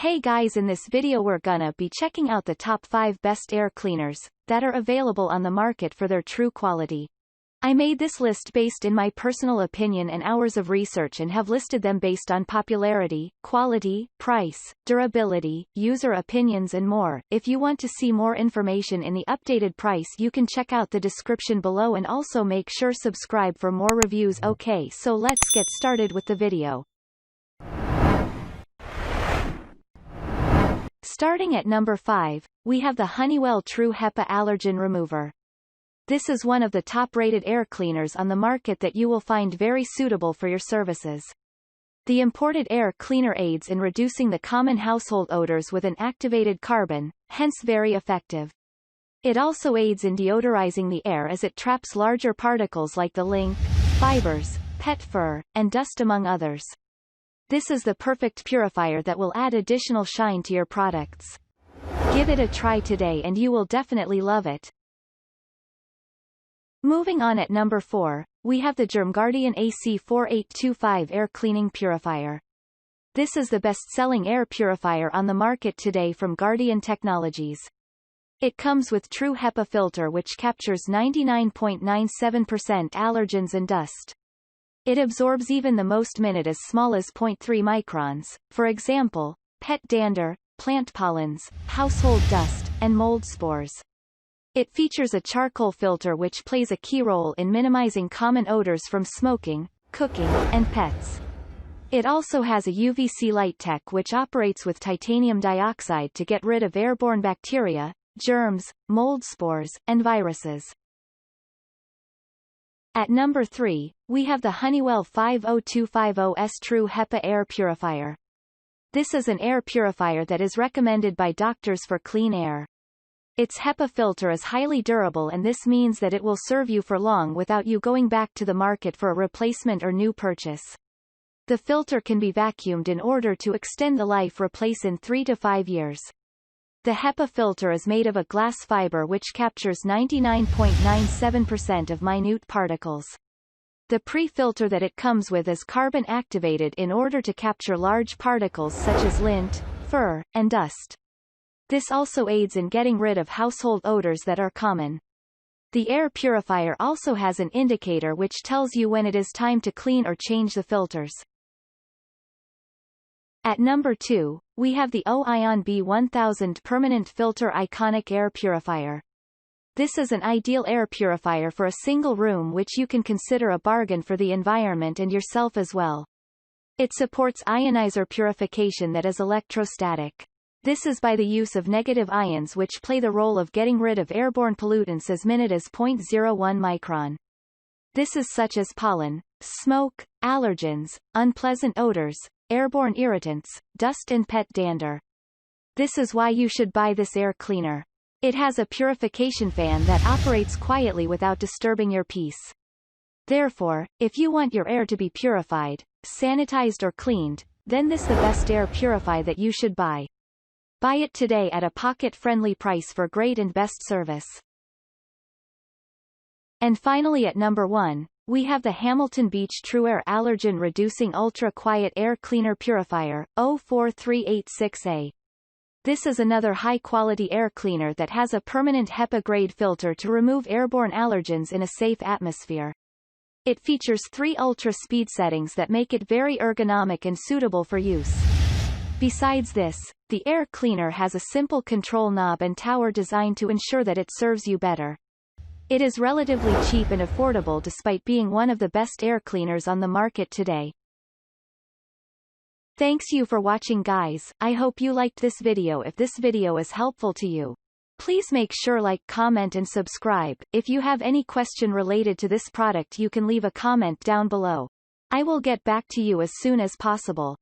Hey guys, in this video we're gonna be checking out the top 5 best air cleaners that are available on the market for their true quality. I made this list based in my personal opinion and hours of research and have listed them based on popularity, quality, price, durability, user opinions and more. If you want to see more information in the updated price you can check out the description below and also make sure subscribe for more reviews. Okay, so let's get started with the video. Starting at number 5, we have the Honeywell True HEPA Allergen Remover. This is one of the top-rated air cleaners on the market that you will find very suitable for your services. The imported air cleaner aids in reducing the common household odors with an activated carbon, hence very effective. It also aids in deodorizing the air as it traps larger particles like the lint, fibers, pet fur, and dust among others. This is the perfect purifier that will add additional shine to your products. Give it a try today and you will definitely love it. Moving on at number 4, we have the GermGuardian AC4825 Air Cleaning Purifier. This is the best-selling air purifier on the market today from Guardian Technologies. It comes with true HEPA filter which captures 99.97% allergens and dust. It absorbs even the most minute as small as 0.3 microns, for example, pet dander, plant pollens, household dust, and mold spores. It features a charcoal filter which plays a key role in minimizing common odors from smoking, cooking, and pets. It also has a UVC light tech which operates with titanium dioxide to get rid of airborne bacteria, germs, mold spores, and viruses. At number 3, we have the Honeywell 50250S True HEPA Air Purifier. This is an air purifier that is recommended by doctors for clean air. Its HEPA filter is highly durable and this means that it will serve you for long without you going back to the market for a replacement or new purchase. The filter can be vacuumed in order to extend the life replace in 3 to 5 years. The HEPA filter is made of a glass fiber which captures 99.97% of minute particles. The pre-filter that it comes with is carbon activated in order to capture large particles such as lint, fur, and dust. This also aids in getting rid of household odors that are common. The air purifier also has an indicator which tells you when it is time to clean or change the filters. At number 2, we have the O-Ion B1000 Permanent Filter Iconic Air Purifier. This is an ideal air purifier for a single room which you can consider a bargain for the environment and yourself as well. It supports ionizer purification that is electrostatic. This is by the use of negative ions which play the role of getting rid of airborne pollutants as minute as 0.01 micron. This is such as pollen, smoke, allergens, unpleasant odors, airborne irritants, dust and pet dander. This is why you should buy this air cleaner. It has a purification fan that operates quietly without disturbing your peace. Therefore, if you want your air to be purified, sanitized or cleaned, then this is the best air purifier that you should buy. Buy it today at a pocket-friendly price for great and best service. And finally at number 1, we have the Hamilton Beach TrueAir Allergen Reducing Ultra Quiet Air Cleaner Purifier, 04386A. This is another high-quality air cleaner that has a permanent HEPA-grade filter to remove airborne allergens in a safe atmosphere. It features 3 ultra-speed settings that make it very ergonomic and suitable for use. Besides this, the air cleaner has a simple control knob and tower designed to ensure that it serves you better. It is relatively cheap and affordable despite being one of the best air cleaners on the market today. Thanks you for watching guys, I hope you liked this video. If this video is helpful to you, please make sure like, comment and subscribe. If you have any question related to this product you can leave a comment down below. I will get back to you as soon as possible.